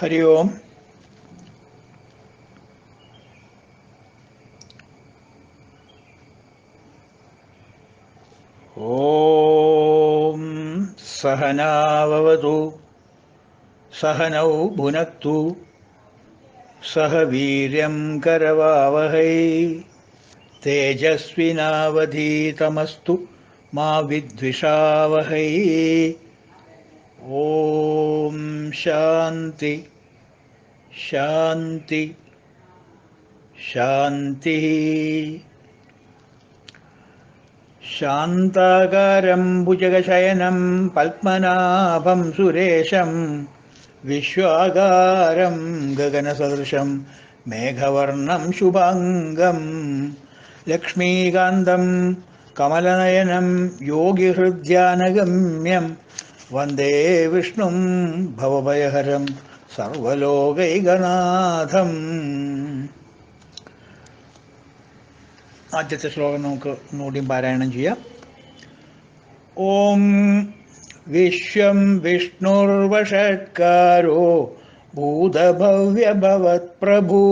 हरि ओम। ओम सहनाववतु सहनौ भुनक्तु सह वीर्यं करवावहै तेजस्विनावधीतमस्तु मा विद्विषावहै। ओम शांति शांति शांति। शान्ताकारं भुजगशयनं पद्मनाभं सुरेशं विश्वागारं गगनसदृशं मेघवर्णं शुभाङ्गं लक्ष्मीकान्तं कमलनयनं योगिहृद्यानगम्यं वन्दे विष्णुं भवभयहरं सर्वलोकैकनाथम्। ആദ്യത്തെ ശ്ലോകം നമുക്ക് ഒന്നുകൂടി പാരായണം ചെയ്യാം. ഓം വിശ്വം വിഷ്ണുർവഷട്കാരോ ഭൂതഭവ്യഭവത്പ്രഭു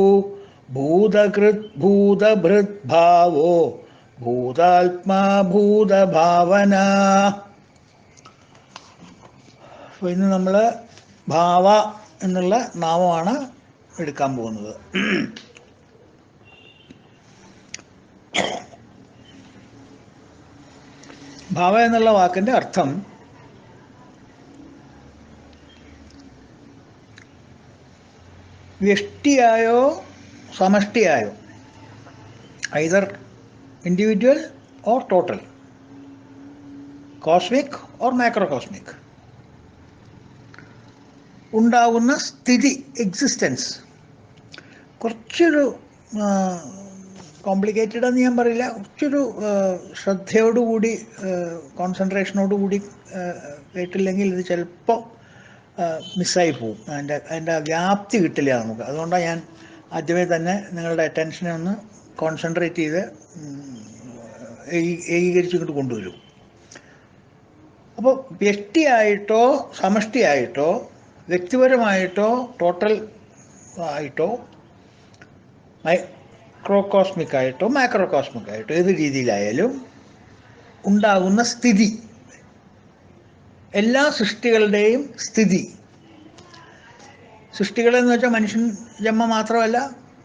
ഭൂതകൃത് ഭൂതഭൃത് ഭാവോ ഭൂതാത്മാ ഭൂതഭാവന. അപ്പോൾ ഇന്ന് നമ്മൾ ഭാവ എന്നുള്ള നാമമാണ് എടുക്കാൻ പോകുന്നത്. ഭാവ എന്നുള്ള വാക്കിൻ്റെ അർത്ഥം വ്യഷ്ടിയായോ സമഷ്ടിയായോ, either individual or total, cosmic or macrocosmic, ഉണ്ടാകുന്ന സ്ഥിതി, എക്സിസ്റ്റൻസ്. കുറച്ചൊരു കോംപ്ലിക്കേറ്റഡ് എന്ന് ഞാൻ പറയില്ല, കുറച്ചൊരു ശ്രദ്ധയോടുകൂടി കോൺസെൻട്രേഷനോടുകൂടി കേട്ടില്ലെങ്കിൽ ഇത് ചിലപ്പോൾ മിസ്സായി പോവും. അതിൻ്റെ വ്യാപ്തി കിട്ടില്ല നമുക്ക്. അതുകൊണ്ടാണ് ഞാൻ ആദ്യമേ തന്നെ നിങ്ങളുടെ അറ്റൻഷനെ ഒന്ന് കോൺസെൻട്രേറ്റ് ചെയ്ത് ഏകീകരിച്ച് ഇങ്ങോട്ട് കൊണ്ടുവരും. അപ്പോൾ വ്യഷ്ടിയായിട്ടോ സമഷ്ടിയായിട്ടോ വ്യക്തിപരമായിട്ടോ ടോട്ടൽ ആയിട്ടോ മൈക്രോകോസ്മിക് ആയിട്ടോ മാക്രോകോസ്മിക് ആയിട്ടോ ഏത് രീതിയിലായാലും ഉണ്ടാകുന്ന സ്ഥിതി, എല്ലാ സൃഷ്ടികളുടെയും സ്ഥിതി. സൃഷ്ടികളെന്ന് വെച്ചാൽ മനുഷ്യൻ ജന്മ മാത്രമല്ല,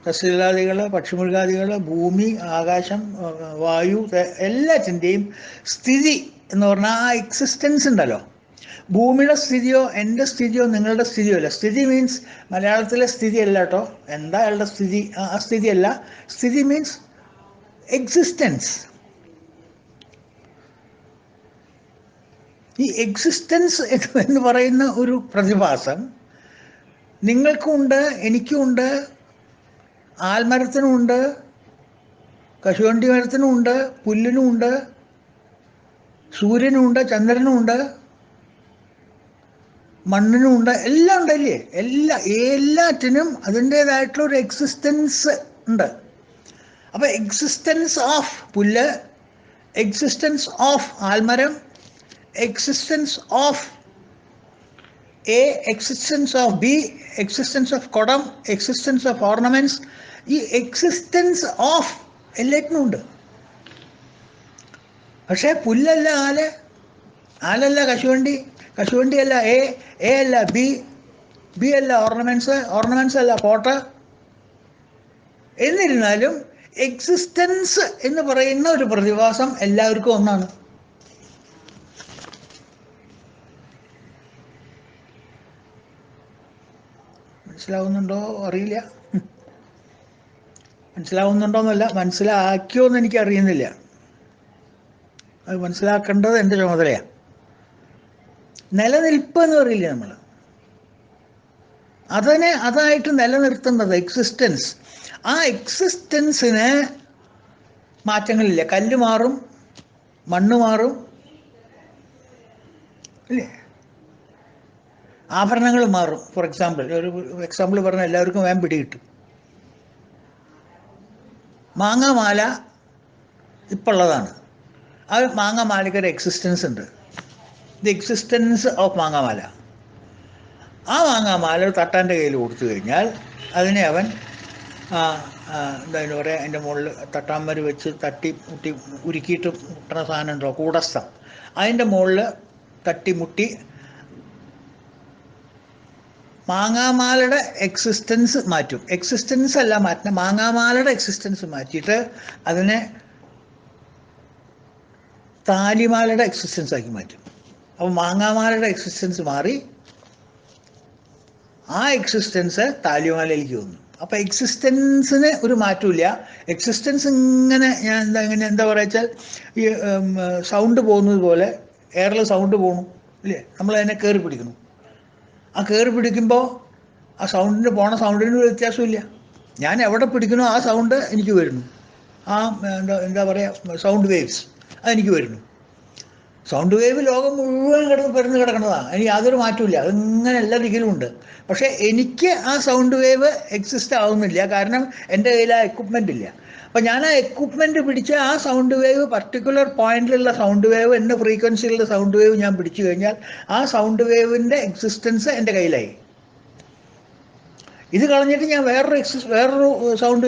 സസ്യജാതികൾ, പക്ഷിമൃഗാദികൾ, ഭൂമി, ആകാശം, വായു, എല്ലാത്തിൻ്റെയും സ്ഥിതി എന്ന് പറഞ്ഞാൽ ആ എക്സിസ്റ്റൻസ് ഉണ്ടല്ലോ. ഭൂമിയുടെ സ്ഥിതിയോ എൻ്റെ സ്ഥിതിയോ നിങ്ങളുടെ സ്ഥിതിയോ അല്ല. സ്ഥിതി മീൻസ് മലയാളത്തിലെ സ്ഥിതി അല്ല കേട്ടോ. എന്താ അയാളുടെ സ്ഥിതി? ആ സ്ഥിതിയല്ല. സ്ഥിതി മീൻസ് എക്സിസ്റ്റൻസ്. ഈ എക്സിസ്റ്റൻസ് എന്ന് പറയുന്ന ഒരു പ്രതിഭാസം നിങ്ങൾക്കുമുണ്ട്, എനിക്കുമുണ്ട്, ആൽമരത്തിനുമുണ്ട്, കശുവണ്ടി മരത്തിനുമുണ്ട്, പുല്ലിനുമുണ്ട്, സൂര്യനുമുണ്ട്, ചന്ദ്രനുമുണ്ട്, മണ്ണിനുമുണ്ട്, എല്ലാം ഉണ്ടല്ലേ. എല്ലാറ്റിനും അതിൻ്റേതായിട്ടുള്ളൊരു എക്സിസ്റ്റൻസ് ഉണ്ട്. അപ്പോൾ എക്സിസ്റ്റൻസ് ഓഫ് പുല്ല്, എക്സിസ്റ്റൻസ് ഓഫ് ആൽമരം, existence of A, existence of B, existence of കുടം, എക്സിസ്റ്റൻസ് ഓഫ് ഓർണമെൻറ്റ്സ്, ഈ എക്സിസ്റ്റൻസ് ഓഫ് എല്ലാറ്റിനും ഉണ്ട്. പക്ഷേ പുല്ലല്ല ആല്, ആലല്ല കശുവണ്ടി, കശുവണ്ടി അല്ല എ, എ അല്ല ബി, ബി അല്ല ഓർണമെൻറ്റ്സ്, ഓർണമെൻറ്റ്സ് അല്ല പോട്ട്. എന്നിരുന്നാലും എക്സിസ്റ്റൻസ് എന്ന് പറയുന്ന ഒരു പ്രതിഭാസം എല്ലാവർക്കും ഒന്നാണ്. മനസ്സിലാവുന്നുണ്ടോ അറിയില്ല. മനസ്സിലാവുന്നുണ്ടോയെന്നല്ല, മനസ്സിലാക്കിയോ എന്ന് എനിക്കറിയുന്നില്ല. അത് മനസ്സിലാക്കേണ്ടത് എൻ്റെ ചുമതലയാണ്. നിലനിൽപ്പ് എന്ന് പറയില്ല നമ്മൾ, അതായിട്ട് നിലനിർത്തുന്നത് എക്സിസ്റ്റൻസ്. ആ എക്സിസ്റ്റൻസിന് മാറ്റങ്ങളില്ല. കല്ല് മാറും, മണ്ണ് മാറും, ഇല്ലേ? ആഭരണങ്ങൾ മാറും. ഫോർ എക്സാമ്പിൾ, ഒരു എക്സാമ്പിൾ പറഞ്ഞാൽ എല്ലാവർക്കും വേഗം പിടികിട്ടും. മാങ്ങാമാല ഇപ്പോൾ ഉള്ളതാണ്. ആ മാങ്ങാമാലയ്ക്കൊരു എക്സിസ്റ്റൻസ് ഉണ്ട്. ദി എക്സിസ്റ്റൻസ് ഓഫ് മാങ്ങാമാല. ആ മാങ്ങാമാല തട്ടാൻ്റെ കയ്യിൽ കൊടുത്തു കഴിഞ്ഞാൽ അതിനെ അവൻ എന്താ പറയുക, അതിൻ്റെ മുകളിൽ തട്ടാമ്പര് വെച്ച് തട്ടി മുട്ടി ഉരുക്കിയിട്ട് മുട്ടണ സാധനം ഉണ്ടോ, കൂടസ്ഥം, അതിൻ്റെ മുകളിൽ തട്ടിമുട്ടി മാങ്ങാമാലയുടെ എക്സിസ്റ്റൻസ് മാറ്റും. എക്സിസ്റ്റൻസ് അല്ല മാറ്റുന്നത്, മാങ്ങാമാലയുടെ എക്സിസ്റ്റൻസ് മാറ്റിയിട്ട് അതിനെ താലിമാലയുടെ എക്സിസ്റ്റൻസ് ആക്കി മാറ്റും. അപ്പോൾ മാങ്ങാമാലയുടെ എക്സിസ്റ്റൻസ് മാറി ആ എക്സിസ്റ്റൻസ് താലിമാലയിലേക്ക് വന്നു. അപ്പോൾ എക്സിസ്റ്റൻസിന് ഒരു മാറ്റമില്ല. എക്സിസ്റ്റൻസ് ഇങ്ങനെ ഞാൻ എന്താ പറയുക വെച്ചാൽ ഈ സൗണ്ട് പോകുന്നത് പോലെ എയറിൽ സൗണ്ട് പോകണം ഇല്ലേ, നമ്മളതിനെ കയറി പിടിക്കണം. ആ കയറി പിടിക്കുമ്പോൾ ആ സൗണ്ടിന് പോണ സൗണ്ടിന് ഒരു വ്യത്യാസമില്ല. ഞാൻ എവിടെ പിടിക്കണോ ആ സൗണ്ട് എനിക്ക് വരുന്നു. ആ എന്താ പറയുക സൗണ്ട് വേവ്സ് അതെനിക്ക് വരുന്നു. സൗണ്ട് വേവ് ലോകം മുഴുവൻ പരന്ന് കിടക്കുന്നതാണ്, അതിന് യാതൊരു മാറ്റമില്ല. അതിങ്ങനെ എല്ലാ ദിക്കിലും ഉണ്ട്. പക്ഷേ എനിക്ക് ആ സൗണ്ട് വേവ് എക്സിസ്റ്റ് ആവുന്നില്ല, കാരണം എൻ്റെ കയ്യിൽ ആ എക്വിപ്മെൻ്റ് ഇല്ല. അപ്പം ഞാൻ ആ എക്വിപ്മെൻ്റ് പിടിച്ച് ആ സൗണ്ട് വേവ്, പർട്ടിക്കുലർ പോയിന്റിലുള്ള സൗണ്ട് വേവ്, എൻ്റെ ഫ്രീക്വൻസിയിലുള്ള സൗണ്ട് വേവ് ഞാൻ പിടിച്ചു കഴിഞ്ഞാൽ ആ സൗണ്ട് വേവിൻ്റെ എക്സിസ്റ്റൻസ് എൻ്റെ കയ്യിലായി. ഇത് കളഞ്ഞിട്ട് ഞാൻ വേറൊരു സൗണ്ട്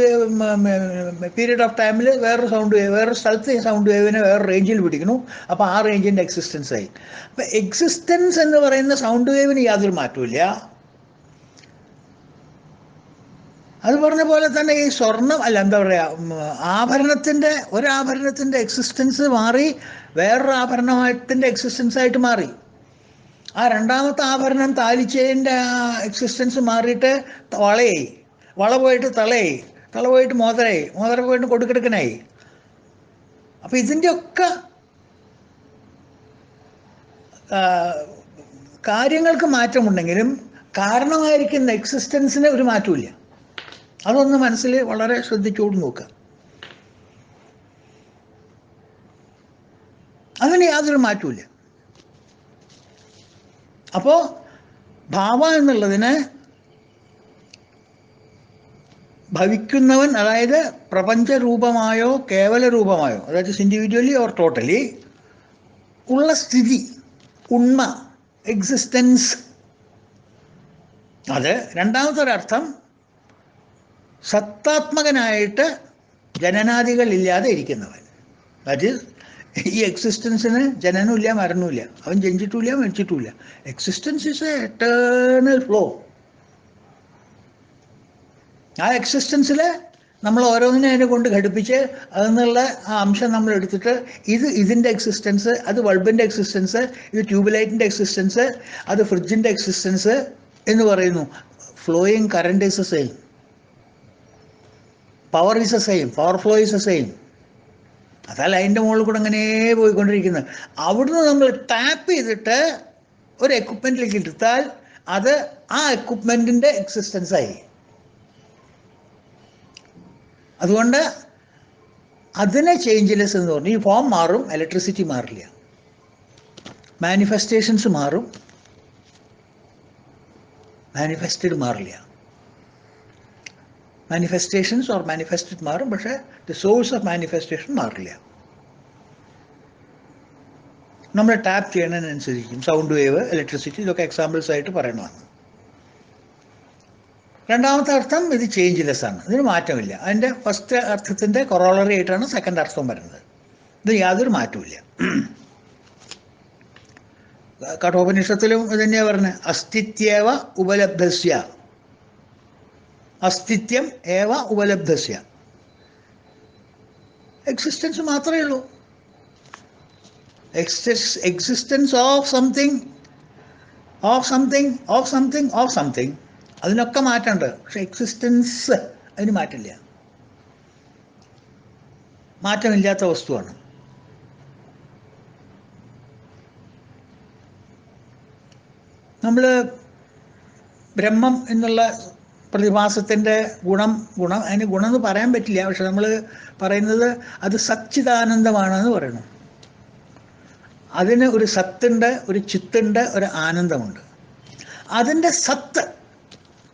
പീരീഡ് ഓഫ് ടൈമിൽ വേറൊരു സൗണ്ട് വേവ്, വേറൊരു സ്ഥലത്ത് സൗണ്ട് വേവിനെ വേറെ റേഞ്ചിൽ പിടിക്കുന്നു. അപ്പോൾ ആ റേഞ്ചിൻ്റെ എക്സിസ്റ്റൻസ് ആയി. അപ്പം എക്സിസ്റ്റൻസ് എന്ന് പറയുന്ന സൗണ്ട് വേവിന് യാതൊരു മാറ്റമില്ല. അത് പറഞ്ഞ പോലെ തന്നെ ഈ സ്വർണം അല്ല എന്താ പറയുക, ഒരാഭരണത്തിൻ്റെ എക്സിസ്റ്റൻസ് മാറി വേറൊരു ആഭരണത്തിൻ്റെ എക്സിസ്റ്റൻസ് ആയിട്ട് മാറി. ആ രണ്ടാമത്തെ ആഭരണം താലിച്ചേൻ്റെ എക്സിസ്റ്റൻസ് മാറിയിട്ട് വളയായി, വള പോയിട്ട് തളയായി, തള പോയിട്ട് മോതിരയായി, മോതിര പോയിട്ട് കൊടുക്കെടുക്കനായി. അപ്പം ഇതിൻ്റെയൊക്കെ കാര്യങ്ങൾക്ക് മാറ്റമുണ്ടെങ്കിലും കാരണമായിരിക്കുന്ന എക്സിസ്റ്റൻസിന് ഒരു മാറ്റമില്ല. അതൊന്ന് മനസ്സിൽ വളരെ ശ്രദ്ധിച്ചോട് നോക്കുക. അതിന് യാതൊരു മാറ്റമില്ല. അപ്പോൾ ഭാവ എന്നുള്ളതിന് ഭവിക്കുന്നവൻ, അതായത് പ്രപഞ്ചരൂപമായോ കേവല രൂപമായോ, അതായത് ഇൻഡിവിജ്വലി ഓർ ടോട്ടലി ഉള്ള സ്ഥിതി, ഉണ്മ, എക്സിസ്റ്റൻസ്. അത് രണ്ടാമത്തെ ഒരർത്ഥം സത്താത്മകനായിട്ട് ജനനാദികളില്ലാതെ ഇരിക്കുന്നവൻ. ദാറ്റ് ഈസ്, ഈ എക്സിസ്റ്റൻസിന് ജനനമില്ല മരണമില്ല, അവൻ ജനിച്ചിട്ടില്ല മരിച്ചിട്ടില്ല. Existence is A eternal flow. ആ എക്സിസ്റ്റൻസിൽ നമ്മൾ ഓരോന്നിനെ അതിനെ കൊണ്ട് ഘടിപ്പിച്ച് അതിനുള്ള ആ അംശം നമ്മൾ എടുത്തിട്ട് ഇതിൻ്റെ എക്സിസ്റ്റൻസ്, അത് ബൾബിൻ്റെ എക്സിസ്റ്റൻസ്, ഇത് ട്യൂബ്ലൈറ്റിൻ്റെ എക്സിസ്റ്റൻസ്, അത് ഫ്രിഡ്ജിൻ്റെ എക്സിസ്റ്റൻസ് എന്ന് പറയുന്നു. Flowing current is A same, power is A same, power flow is A same. അതല്ല അതിൻ്റെ മുകളിൽ കൂടെ അങ്ങനെ പോയിക്കൊണ്ടിരിക്കുന്നത്. അവിടുന്ന് നമ്മൾ ടാപ്പ് ചെയ്തിട്ട് ഒരു എക്വിപ്മെൻറ്റിലേക്ക് എടുത്താൽ അത് ആ എക്വിപ്മെൻറ്റിൻ്റെ എക്സിസ്റ്റൻസായി. അതുകൊണ്ട് അതിനെ ചേഞ്ച്ലെസ് എന്ന് പറഞ്ഞു. ഈ ഫോം മാറും, ഇലക്ട്രിസിറ്റി മാറില്ല. മാനിഫെസ്റ്റേഷൻസ് മാറും, മാനിഫെസ്റ്റഡ് മാറില്ല. മാനിഫെസ്റ്റേഷൻസ് ഓർ മാനിഫെസ്റ്റഡ് മാറും, പക്ഷേ ദ സോഴ്സ് ഓഫ് മാനിഫെസ്റ്റേഷൻ മാറില്ല. നമ്മൾ ടാപ്പ് ചെയ്യുന്നതിനനുസരിക്കും. സൗണ്ട് വേവ്, ഇലക്ട്രിസിറ്റി, ഇതൊക്കെ എക്സാമ്പിൾസ് ആയിട്ട് പറയണമെന്ന്. രണ്ടാമത്തെ അർത്ഥം ഇത് ചേഞ്ച്ലെസ് ആണ്, ഇതിന് മാറ്റമില്ല. അതിൻ്റെ ഫസ്റ്റ് അർത്ഥത്തിൻ്റെ കൊറോളറി ആയിട്ടാണ് സെക്കൻഡ് അർത്ഥം വരുന്നത്. ഇത് യാതൊരു മാറ്റമില്ല. കഠോപനിഷത്തിലും ഇത് തന്നെയാണ് പറഞ്ഞത്, അസ്തിത്യേവ ഉപലബ്ധസ്യ, അസ്തിത്യം ഏവ ഉപലബ്ധസ്യ. എക്സിസ്റ്റൻസ് മാത്രമേ ഉള്ളൂ. Existence of something, of something, of something, of something, അതിനൊക്കെ മാറ്റമുണ്ട്. പക്ഷെ എക്സിസ്റ്റൻസ് അതിന് മാറ്റില്ല, മാറ്റമില്ലാത്ത വസ്തുവാണ്. നമ്മൾ ബ്രഹ്മം എന്നുള്ള പ്രതിഭാസത്തിൻ്റെ ഗുണം അതിന് ഗുണം എന്ന് പറയാൻ പറ്റില്ല. പക്ഷെ നമ്മൾ പറയുന്നത് അത് സച്ചിദാനന്ദമാണെന്ന് പറയുന്നു. അതിന് ഒരു സത്തുണ്ട്, ഒരു ചിത്തുണ്ട്, ഒരു ആനന്ദമുണ്ട്. അതിൻ്റെ സത്ത്,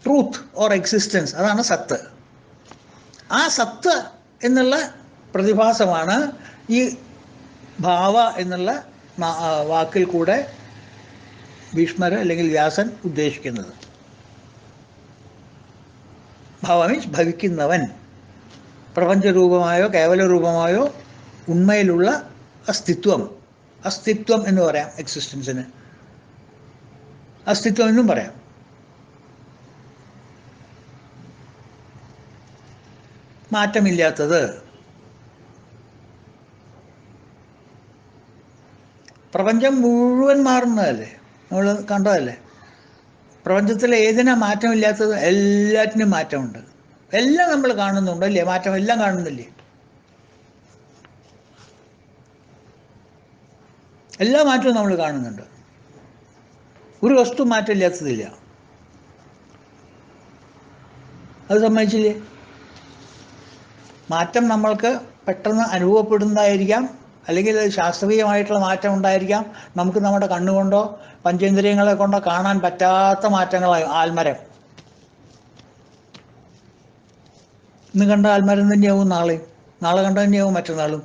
ട്രൂത്ത് ഓർ എക്സിസ്റ്റൻസ്, അതാണ് സത്ത്. ആ സത്ത് എന്നുള്ള പ്രതിഭാസമാണ് ഈ ഭാവ എന്നുള്ള വാക്കിൽ കൂടെ ഭീഷ്മർ അല്ലെങ്കിൽ വ്യാസൻ ഉദ്ദേശിക്കുന്നത്. ഭവ മീൻസ് ഭവിക്കുന്നവൻ, പ്രപഞ്ചരൂപമായോ കേവല രൂപമായോ ഉണ്മയിലുള്ള അസ്തിത്വം. അസ്തിത്വം എന്ന് പറയാം എക്സിസ്റ്റൻസിന്, അസ്തിത്വം എന്നും പറയാം. മാറ്റമില്ലാത്തത്. പ്രപഞ്ചം മുഴുവൻ മാറുന്നതല്ലേ, നമ്മൾ കണ്ടതല്ലേ. പ്രപഞ്ചത്തിൽ ഏതിനാ മാറ്റമില്ലാത്തത്? എല്ലാറ്റിനും മാറ്റമുണ്ട്. എല്ലാം നമ്മൾ കാണുന്നുണ്ടല്ലേ, മാറ്റം എല്ലാം കാണുന്നില്ലേ? എല്ലാ മാറ്റവും നമ്മൾ കാണുന്നുണ്ട്. ഒരു വസ്തു മാറ്റമില്ലാത്തതില്ല. അത് സമ്മതിച്ചില്ലേ? മാറ്റം നമ്മൾക്ക് പെട്ടെന്ന് അനുഭവപ്പെടുന്നതായിരിക്കാം, അല്ലെങ്കിൽ അത് ശാസ്ത്രീയമായിട്ടുള്ള മാറ്റം ഉണ്ടായിരിക്കാം. നമുക്ക് നമ്മുടെ കണ്ണുകൊണ്ടോ പഞ്ചേന്ദ്രിയങ്ങളെ കൊണ്ടോ കാണാൻ പറ്റാത്ത മാറ്റങ്ങളായി. ആൽമരം ഇന്ന് കണ്ട ആൽമരം തന്നെയാവും നാളെയും, നാളെ കണ്ട തന്നെയാവും മറ്റന്നാളും.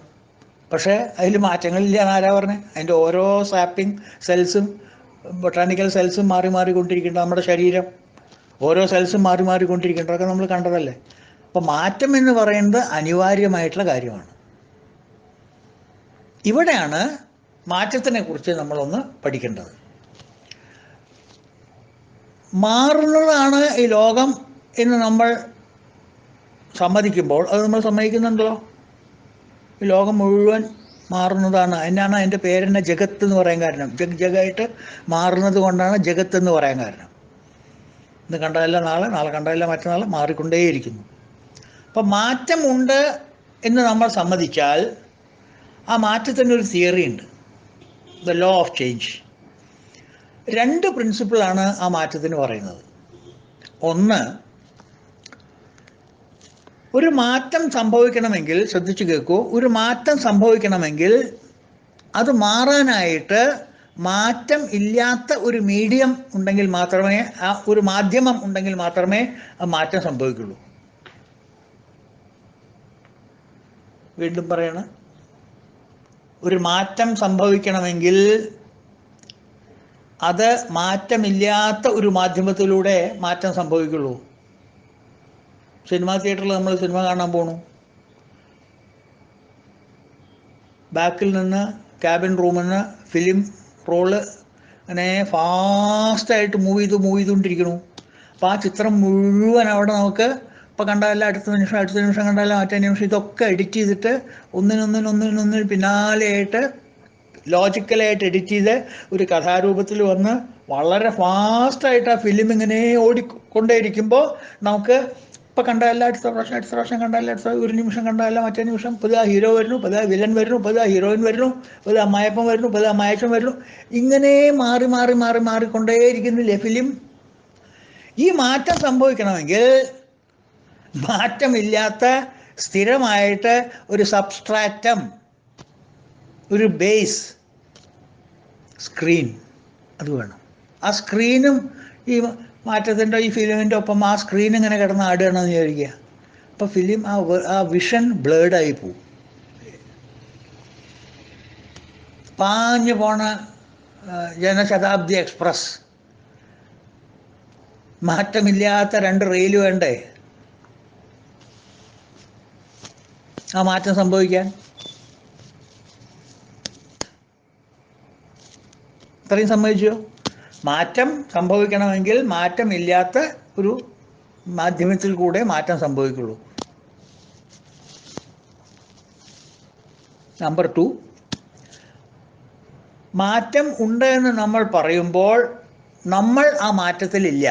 പക്ഷേ അതിൽ മാറ്റങ്ങളില്ല എന്നാരാ പറഞ്ഞത്? അതിൻ്റെ ഓരോ സാപ്പിംഗ് സെൽസും ബൊട്ടാനിക്കൽ സെൽസും മാറി മാറിക്കൊണ്ടിരിക്കുന്നുണ്ട്. നമ്മുടെ ശരീരം ഓരോ സെൽസും മാറി മാറിക്കൊണ്ടിരിക്കുന്നുണ്ട്. അതൊക്കെ നമ്മൾ കണ്ടതല്ലേ. അപ്പോൾ മാറ്റം എന്ന് പറയുന്നത് അനിവാര്യമായിട്ടുള്ള കാര്യമാണ്. ഇവിടെയാണ് മാറ്റത്തിനെ കുറിച്ച് നമ്മളൊന്ന് പഠിക്കേണ്ടത്. മാറുന്നതാണ് ഈ ലോകം എന്ന് നമ്മൾ സമ്മതിക്കുമ്പോൾ, അത് നമ്മൾ സമ്മതിക്കുന്നുണ്ടല്ലോ. ഈ ലോകം മുഴുവൻ മാറുന്നതാണ്. അതിനാണ് അതിൻ്റെ പേരെന്നെ ജഗത്ത് എന്ന് പറയാൻ കാരണം. ജഗായിട്ട് മാറുന്നത് കൊണ്ടാണ് ജഗത്ത് എന്ന് പറയാൻ കാരണം. ഇന്ന് കണ്ടതല്ല നാളെ, നാളെ കണ്ടതല്ല മറ്റന്നാൾ, മാറിക്കൊണ്ടേയിരിക്കുന്നു. അപ്പം മാറ്റമുണ്ട് എന്ന് നമ്മൾ സമ്മതിച്ചാൽ ആ മാറ്റത്തിനൊരു തിയറി ഉണ്ട്, ദ ലോ ഓഫ് ചേഞ്ച്. രണ്ട് പ്രിൻസിപ്പിളാണ് ആ മാറ്റത്തിന് പറയുന്നത്. ഒന്ന്, ഒരു മാറ്റം സംഭവിക്കണമെങ്കിൽ, ശ്രദ്ധിച്ചു കേൾക്കൂ, ഒരു മാറ്റം സംഭവിക്കണമെങ്കിൽ അത് മാറാനായിട്ട് മാറ്റം ഇല്ലാത്ത ഒരു മീഡിയം ഉണ്ടെങ്കിൽ മാത്രമേ, ആ ഒരു മാധ്യമം ഉണ്ടെങ്കിൽ മാത്രമേ ആ മാറ്റം സംഭവിക്കുള്ളൂ. വീണ്ടും പറയണ, ഒരു മാറ്റം സംഭവിക്കണമെങ്കിൽ അത് മാറ്റമില്ലാത്ത ഒരു മാധ്യമത്തിലൂടെ മാറ്റം സംഭവിക്കുള്ളൂ. സിനിമാ തിയേറ്ററിൽ നമ്മൾ സിനിമ കാണാൻ പോണു. ബാക്കിൽ നിന്ന്, ക്യാബിൻ റൂമിൽ നിന്ന് ഫിലിം റോള് അങ്ങനെ ഫാസ്റ്റായിട്ട് മൂവ് ചെയ്തുകൊണ്ടിരിക്കണു. അപ്പോൾ ആ ചിത്രം മുഴുവൻ അവിടെ നമുക്ക് ഇപ്പോൾ കണ്ടാലല്ല, അടുത്ത നിമിഷം കണ്ടാലോ മറ്റേ നിമിഷം, ഇതൊക്കെ എഡിറ്റ് ചെയ്തിട്ട് ഒന്നിനൊന്നിന് പിന്നാലെയായിട്ട് ലോജിക്കലായിട്ട് എഡിറ്റ് ചെയ്ത് ഒരു കഥാരൂപത്തിൽ വന്ന് വളരെ ഫാസ്റ്റായിട്ട് ആ ഫിലിം ഇങ്ങനെ ഓടിക്കൊണ്ടേയിരിക്കുമ്പോൾ നമുക്ക് ഇപ്പോൾ കണ്ടാലല്ല, അടുത്ത പ്രാവശ്യം കണ്ടാലല്ല, അടുത്ത ഒരു നിമിഷം കണ്ടാലല്ല മറ്റേ നിമിഷം പുതിയ ഹീറോ വരുന്നു, പുതിയ വില്ലൻ വരുന്നു, പുതിയ ഹീറോയിൻ വരുന്നു, പുതിയ അമ്മായപ്പൻ വരുന്നു, പുതിയ അമ്മായച്ചൻ വരുന്നു. ഇങ്ങനെ മാറിക്കൊണ്ടേയിരിക്കുന്നില്ലേ ഫിലിം? ഈ മാറ്റം സംഭവിക്കണമെങ്കിൽ മാറ്റമില്ലാത്ത സ്ഥിരമായിട്ട് ഒരു സബ്സ്ട്രാറ്റം, ഒരു ബേസ്, സ്ക്രീൻ, അത് വേണം. ആ സ്ക്രീനും ഈ മാറ്റത്തിൻ്റെ, ഈ ഫിലിമിൻ്റെ ഒപ്പം ആ സ്ക്രീൻ ഇങ്ങനെ കിടന്ന് ആടുകയാണെന്ന് വിചാരിക്കുക. അപ്പോൾ ഫിലിം ആ വിഷൻ ബ്ലേഡായി പോവും. പാഞ്ഞു പോണ ജനശതാബ്ദി എക്സ്പ്രസ്, മാറ്റമില്ലാത്ത രണ്ട് റെയിൽ വേണ്ടേ ആ മാറ്റം സംഭവിക്കാൻ? ഇത്രയും സംഭവിച്ചോ? മാറ്റം സംഭവിക്കണമെങ്കിൽ മാറ്റമില്ലാത്ത ഒരു മാധ്യമത്തിൽ കൂടെ മാറ്റം സംഭവിക്കുള്ളൂ. നമ്പർ 2, മാറ്റം ഉണ്ട് എന്ന് നമ്മൾ പറയുമ്പോൾ നമ്മൾ ആ മാറ്റത്തിലില്ല.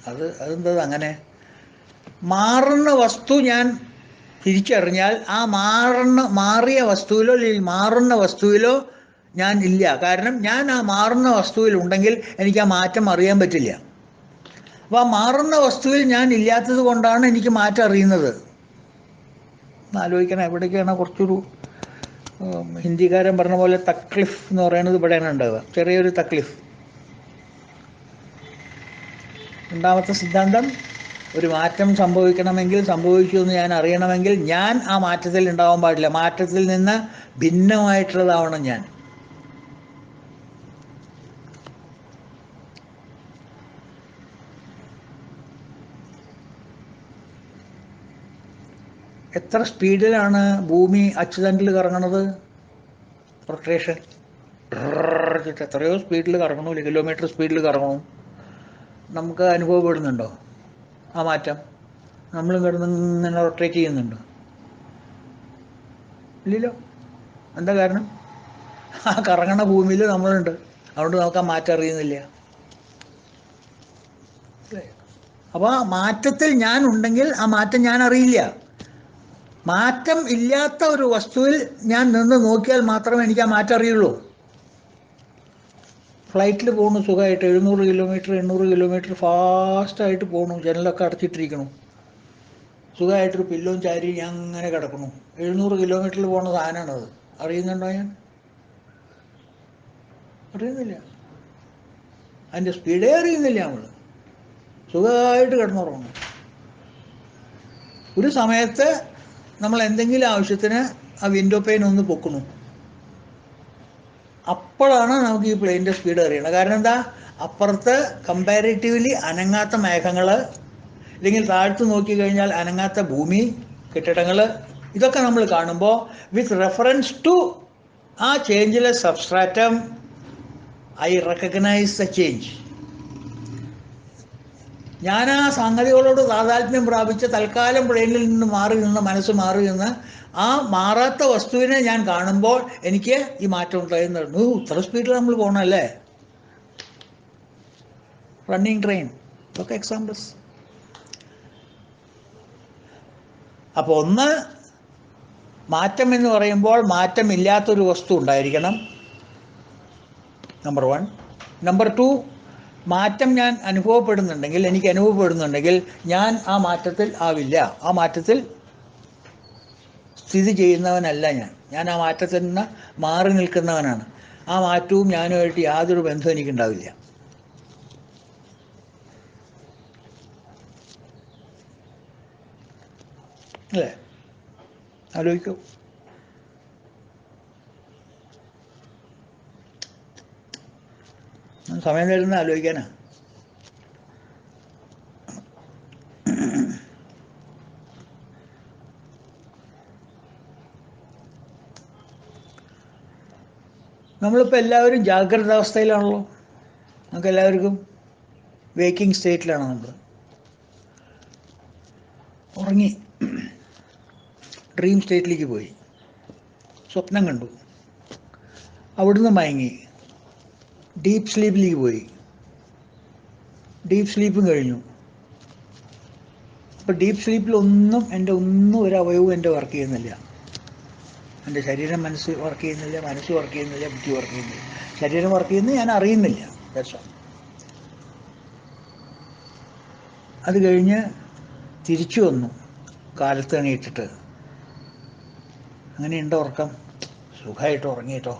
അതെന്താ അങ്ങനെ? മാറുന്ന വസ്തു ഞാൻ തിരിച്ചറിഞ്ഞാൽ ആ മാറിയ വസ്തുവിലോ അല്ലെങ്കിൽ മാറുന്ന വസ്തുവിലോ ഞാൻ ഇല്ല. കാരണം ഞാൻ ആ മാറുന്ന വസ്തുവിലുണ്ടെങ്കിൽ എനിക്ക് ആ മാറ്റം അറിയാൻ പറ്റില്ല. അപ്പോൾ ആ മാറുന്ന വസ്തുവിൽ ഞാൻ ഇല്ലാത്തത് കൊണ്ടാണ് എനിക്ക് മാറ്റം അറിയുന്നത്. ആലോചിക്കണം, എവിടേക്കാണ് കുറച്ചൊരു ഹിന്ദിക്കാരൻ പറഞ്ഞ പോലെ തക്ലിഫ് എന്ന് പറയുന്നത് ഇവിടെയാണ് ഉണ്ടാവുക, ചെറിയൊരു തക്ലിഫ്. രണ്ടാമത്തെ സിദ്ധാന്തം, ഒരു മാറ്റം സംഭവിക്കണമെങ്കിൽ, സംഭവിച്ചു എന്ന് ഞാൻ അറിയണമെങ്കിൽ ഞാൻ ആ മാറ്റത്തിൽ ഉണ്ടാവാൻ പാടില്ല. മാറ്റത്തിൽ നിന്ന് ഭിന്നമായിട്ടുള്ളതാവണം ഞാൻ. എത്ര സ്പീഡിലാണ് ഭൂമി അച്ചുതണ്ടിൽ കറങ്ങണത്? റൊട്ടേഷൻ എത്രയോ സ്പീഡിൽ കറങ്ങണമില്ല, കിലോമീറ്റർ സ്പീഡിൽ കറങ്ങണം. നമുക്ക് അനുഭവപ്പെടുന്നുണ്ടോ ആ മാറ്റം? നമ്മൾ കിടന്ന് ഇങ്ങനെ റൊട്ടേറ്റ് ചെയ്യുന്നുണ്ടോ? ഇല്ലല്ലോ. എന്താ കാരണം? ആ കറങ്ങണ ഭൂമിയിൽ നമ്മളുണ്ട്, അതുകൊണ്ട് നമുക്ക് ആ മാറ്റം അറിയുന്നില്ല. അപ്പോൾ ആ മാറ്റത്തിൽ ഞാൻ ഉണ്ടെങ്കിൽ ആ മാറ്റം ഞാൻ അറിയില്ല. മാറ്റം ഇല്ലാത്ത ഒരു വസ്തുവിൽ ഞാൻ നിന്ന് നോക്കിയാൽ മാത്രമേ എനിക്ക് ആ മാറ്റം അറിയുള്ളൂ. ഫ്ലൈറ്റിൽ പോകണു സുഖമായിട്ട് 700 കിലോമീറ്റർ 800 കിലോമീറ്റർ ഫാസ്റ്റായിട്ട് പോകണു, ജനലൊക്കെ അടച്ചിട്ടിരിക്കണു, സുഖമായിട്ടൊരു പില്ലും ചാരി ഞാൻ അങ്ങനെ കിടക്കണു. 700 കിലോമീറ്ററിൽ പോണ സാധനമാണത്. അറിയുന്നുണ്ടോ? ഞാൻ അറിയുന്നില്ല. അതിൻ്റെ സ്പീഡേ അറിയുന്നില്ല. നമ്മൾ സുഖമായിട്ട് കിടന്നുറങ്ങണം. ഒരു സമയത്ത് നമ്മൾ എന്തെങ്കിലും ആവശ്യത്തിന് ആ വിൻഡോ പെയിൻ ഒന്ന് പൊക്കണു, അപ്പോഴാണ് നമുക്ക് ഈ പ്ലെയിനിൻ്റെ സ്പീഡ് അറിയണം. കാരണം എന്താ? അപ്പുറത്ത് കമ്പാരിറ്റീവ്ലി അനങ്ങാത്ത മേഘങ്ങൾ, അല്ലെങ്കിൽ താഴ്ത്തു നോക്കിക്കഴിഞ്ഞാൽ അനങ്ങാത്ത ഭൂമി, കെട്ടിടങ്ങൾ, ഇതൊക്കെ നമ്മൾ കാണുമ്പോൾ വിത്ത് റെഫറൻസ് ടു ആ changeless substratum I recognise the change. ഞാൻ ആ സംഗതികളോട് താതാത്മ്യം പ്രാപിച്ച് തൽക്കാലം പ്ലെയിനിൽ നിന്ന് മാറി നിന്ന്, മനസ്സ് മാറി നിന്ന് ആ മാറാത്ത വസ്തുവിനെ ഞാൻ കാണുമ്പോൾ എനിക്ക് ഈ മാറ്റം ഉണ്ടായിരുന്നു. ഇത്ര സ്പീഡിൽ നമ്മൾ പോകണമല്ലേ? റണ്ണിങ് ട്രെയിൻ, ഇതൊക്കെ എക്സാമ്പിൾസ്. അപ്പോൾ ഒന്ന്, മാറ്റം എന്ന് പറയുമ്പോൾ മാറ്റമില്ലാത്തൊരു വസ്തു ഉണ്ടായിരിക്കണം, നമ്പർ 1. നമ്പർ 2, മാറ്റം ഞാൻ അനുഭവപ്പെടുന്നുണ്ടെങ്കിൽ, എനിക്ക് അനുഭവപ്പെടുന്നുണ്ടെങ്കിൽ ഞാൻ ആ മാറ്റത്തിൽ ആവില്ല, ആ മാറ്റത്തിൽ സ്ഥിതി ചെയ്യുന്നവനല്ല. ഞാൻ ആ മാറ്റത്തിൽ നിന്ന് മാറി നിൽക്കുന്നവനാണ്. ആ മാറ്റവും ഞാനുമായിട്ട് യാതൊരു ബന്ധവും എനിക്കുണ്ടാവില്ല. അല്ലേ? ആലോചിക്കൂ. സമയം തരുന്ന ആലോചിക്കാനാ. നമ്മളിപ്പോൾ എല്ലാവരും ജാഗ്രത അവസ്ഥയിലാണല്ലോ. നമുക്ക് എല്ലാവർക്കും വേക്കിംഗ് സ്റ്റേറ്റിലാണ്. നമ്മൾ ഉറങ്ങി, ഡ്രീം സ്റ്റേറ്റിലേക്ക് പോയി, സ്വപ്നം കണ്ടു, അവിടുന്ന് മയങ്ങി, ഡീപ്പ് സ്ലീപ്പിലേക്ക് പോയി, ഡീപ്പ് സ്ലീപ്പും കഴിഞ്ഞു. അപ്പോൾ ഡീപ്പ് സ്ലീപ്പിലൊന്നും ഒരു അവയവവും എൻ്റെ വർക്ക് ചെയ്യുന്നില്ല. എൻ്റെ ശരീരം, മനസ്സ് വർക്ക് ചെയ്യുന്നില്ല, മനസ്സ് വർക്ക് ചെയ്യുന്നില്ല, ബുദ്ധി വർക്ക് ചെയ്യുന്നില്ല. ശരീരം വർക്ക് ചെയ്യുന്നത് ഞാൻ അറിയുന്നില്ല. അത് കഴിഞ്ഞ് തിരിച്ചു വന്നു, കാലത്ത് എണീറ്റിട്ട്. അങ്ങനെയുണ്ടോ ഉറക്കം? സുഖമായിട്ട് ഉറങ്ങിയിട്ടോ?